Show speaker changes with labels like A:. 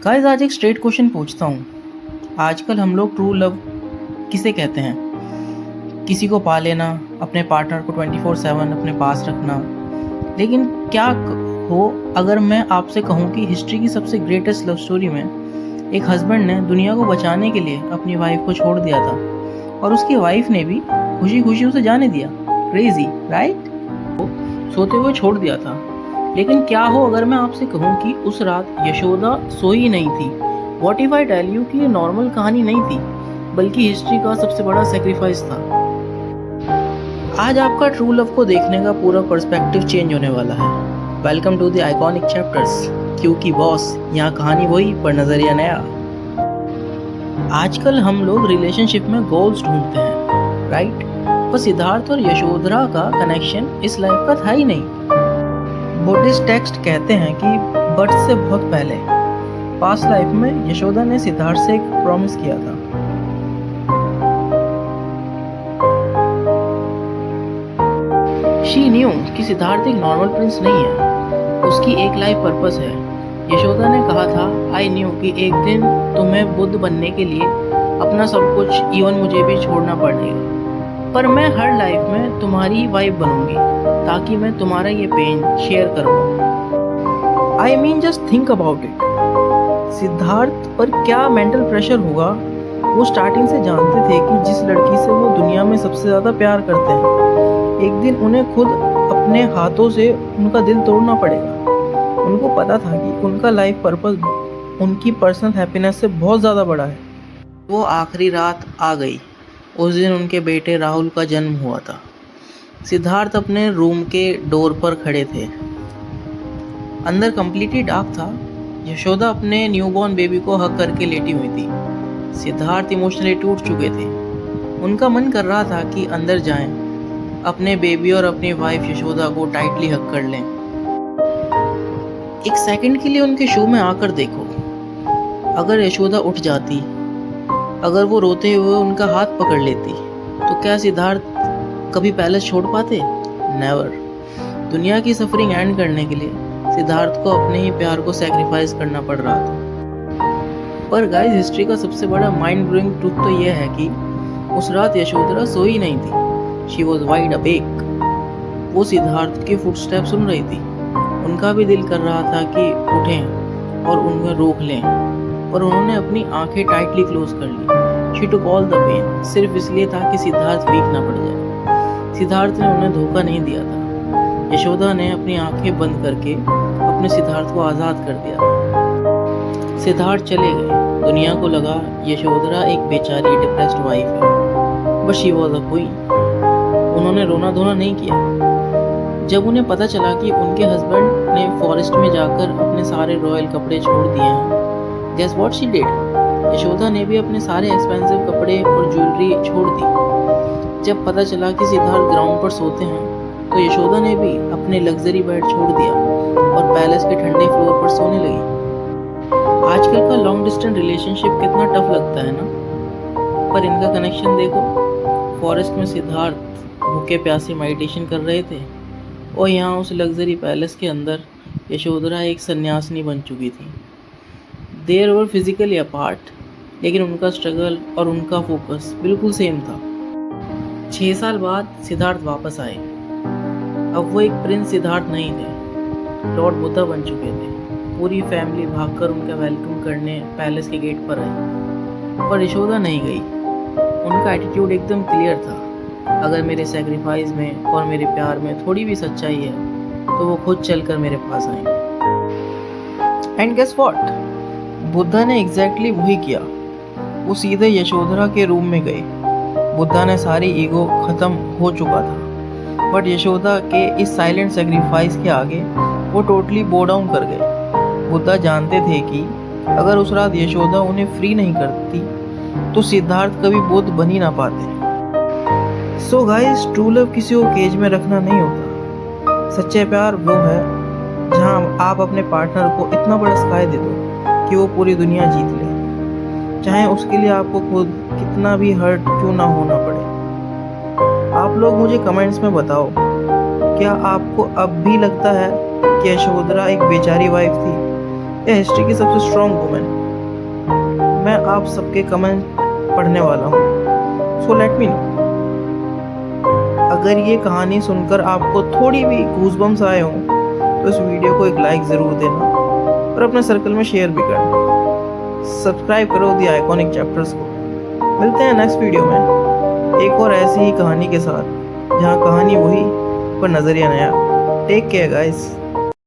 A: Guys आज एक straight question पूछता हूँ। आजकल हम लोग ट्रू लव किसे कहते हैं? किसी को पा लेना, अपने पार्टनर को 24/7 अपने पास रखना। लेकिन क्या हो अगर मैं आपसे कहूँ कि हिस्ट्री की सबसे ग्रेटेस्ट लव स्टोरी में एक हस्बैंड ने दुनिया को बचाने के लिए अपनी वाइफ को छोड़ दिया था और उसकी वाइफ ने भी खुशी खुशी उसे जाने दिया। Crazy right? सोते हुए छोड़ दिया था। लेकिन क्या हो अगर मैं आपसे कहूँ कि उस रात यशोदा सोई नहीं थी। What if I tell you कि ये नॉर्मल कहानी नहीं थी, बल्कि हिस्ट्री का सबसे बड़ा सेक्रीफाइस था। आज आपका ट्रू लव को देखने का पूरा पर्सपेक्टिव चेंज होने वाला है। Welcome to the iconic chapters, क्योंकि बॉस यहाँ कहानी वही पर नजरिया नया। आजकल हम लोग रिलेशनशिप में गोल्स ढूंढते हैं, राइट? पर सिद्धार्थ और यशोधरा का कनेक्शन इस लाइफ का था ही नहीं। बुद्धिस्ट टेक्स्ट कहते हैं कि बर्थ से बहुत पहले पास्ट लाइफ में यशोदा ने सिद्धार्थ से एक प्रॉमिस किया था। शी न्यू कि सिद्धार्थ एक नॉर्मल प्रिंस नहीं है, उसकी एक लाइफ पर्पस है। यशोदा ने कहा था, आई न्यू कि एक दिन तुम्हें बुद्ध बनने के लिए अपना सब कुछ, इवन मुझे भी छोड़ना पड़ेगा, पर मैं हर लाइफ में तुम्हारी वाइफ बनूंगी ताकि मैं तुम्हारा ये पेन शेयर कर पाऊँ। I mean just think about it. Siddharth पर क्या मेंटल प्रेशर होगा। वो स्टार्टिंग से जानते थे कि जिस लड़की से वो दुनिया में सबसे ज़्यादा प्यार करते हैं, एक दिन उन्हें खुद अपने हाथों से उनका दिल तोड़ना पड़ेगा। उनको पता था कि उनका लाइफ पर्पस उनकी पर्सनल हैप्पीनेस से बहुत ज़्यादा बड़ा है। वो आखिरी रात आ गई। उस दिन उनके बेटे राहुल का जन्म हुआ था। सिद्धार्थ अपने रूम के डोर पर खड़े थे। अंदर कंप्लीटली डार्क था। यशोदा अपने न्यूबॉर्न बेबी को हग करके लेटी हुई थी। सिद्धार्थ इमोशनली टूट चुके थे। उनका मन कर रहा था कि अंदर जाएं, अपने बेबी और अपनी वाइफ यशोदा को टाइटली हग कर लें। एक सेकंड के लिए उनके शू में आकर देखो। अगर यशोदा उठ जाती, अगर वो रोते हुए उनका हाथ पकड़ लेती, तो क्या सिद्धार्थ कभी पैलेस छोड़ पाते? नेवर। दुनिया की सफरिंग एंड करने के लिए सिद्धार्थ को अपने ही प्यार को सैक्रिफाइस करना पड़ रहा था। पर गाइस, हिस्ट्री का सबसे बड़ा माइंड ब्लोइंग ट्रूथ तो यह है कि उस रात यशोधरा सोई नहीं थी। She was wide awake. वो सिद्धार्थ के फुटस्टेप सुन रही थी। उनका भी दिल कर रहा था कि उठें और उन्हें रोक लें, पर उन्होंने अपनी आंखें टाइटली क्लोज कर ली। She took all the pain, सिर्फ इसलिए था कि सिद्धार्थ वीक ना पड़ जाए। सिद्धार्थ ने उन्हें धोखा नहीं दिया था। यशोदा ने अपनी आंखें बंद करके अपने सिद्धार्थ को आज़ाद कर दिया था। सिद्धार्थ चले गए। दुनिया को लगा यशोधरा एक बेचारी डिप्रेस्ड वाइफ है, but she was a queen. उन्होंने रोना धोना नहीं किया। जब उन्हें पता चला कि उनके हस्बैंड ने फॉरेस्ट में जाकर अपने सारे रॉयल कपड़े छोड़ दिए हैं, Guess what she did? Yashoda ने भी अपने सारे एक्सपेंसिव कपड़े और ज्वेलरी छोड़ दी। जब पता चला कि सिद्धार्थ ग्राउंड पर सोते हैं, तो यशोदा ने भी अपने लग्जरी बेड छोड़ दिया और पैलेस के ठंडे फ्लोर पर सोने लगी। आजकल का लॉन्ग डिस्टेंस रिलेशनशिप कितना टफ लगता है ना, पर इनका कनेक्शन देखो। फॉरेस्ट में सिद्धार्थ भूखे प्यासे मेडिटेशन कर रहे थे और यहाँ उस लग्जरी पैलेस के अंदर यशोधरा एक सन्यासिनी बन चुकी थी। देर वर फिजिकली अपार्ट, लेकिन उनका स्ट्रगल और उनका फोकस बिल्कुल सेम था। 6 साल बाद सिद्धार्थ वापस आए। अब वो एक प्रिंस सिद्धार्थ नहीं थे, लॉर्ड बुद्धा बन चुके थे। पूरी फैमिली भागकर उनका वेलकम करने पैलेस के गेट पर आई, पर यशोदा नहीं गई। उनका एटीट्यूड एकदम क्लियर था। अगर मेरे सेक्रीफाइस में और मेरे प्यार में थोड़ी भी सच्चाई है, तो वो खुद चलकर मेरे पास आएंगे। And guess what? बुद्धा ने एग्जैक्टली वही किया। वो सीधे यशोधरा के रूम में गए। बुद्धा ने सारी ईगो खत्म हो चुका था, बट यशोदा के इस साइलेंट सेक्रीफाइस के आगे वो टोटली बो डाउन कर गए। बुद्धा जानते थे कि अगर उस रात यशोदा उन्हें फ्री नहीं करती, तो सिद्धार्थ कभी बुद्ध बन ही ना पाते। सो गाइस, ट्रू लव किसी को केज में रखना नहीं होता। सच्चा प्यार वो है जहाँ आप अपने पार्टनर को इतना बड़ा स्काई दे दो कि वो पूरी दुनिया जीत ले, चाहे उसके लिए आपको खुद कितना भी हर्ट क्यों ना होना पड़े। आप लोग मुझे कमेंट्स में बताओ, क्या आपको अब भी लगता है कि यशोधरा एक बेचारी वाइफ थी, या हिस्ट्री की सबसे स्ट्रॉन्ग वुमेन? मैं आप सबके कमेंट पढ़ने वाला हूँ, सो लेट मी नो। अगर ये कहानी सुनकर आपको थोड़ी भी गूज़बम्स आए हों तो इस वीडियो को एक लाइक ज़रूर देना और अपने सर्कल में शेयर भी करना। सब्सक्राइब करो द आइकॉनिक चैप्टर्स को। मिलते हैं नेक्स्ट वीडियो में एक और ऐसी ही कहानी के साथ, जहाँ कहानी वही पर नज़रिया नया। Take care guys.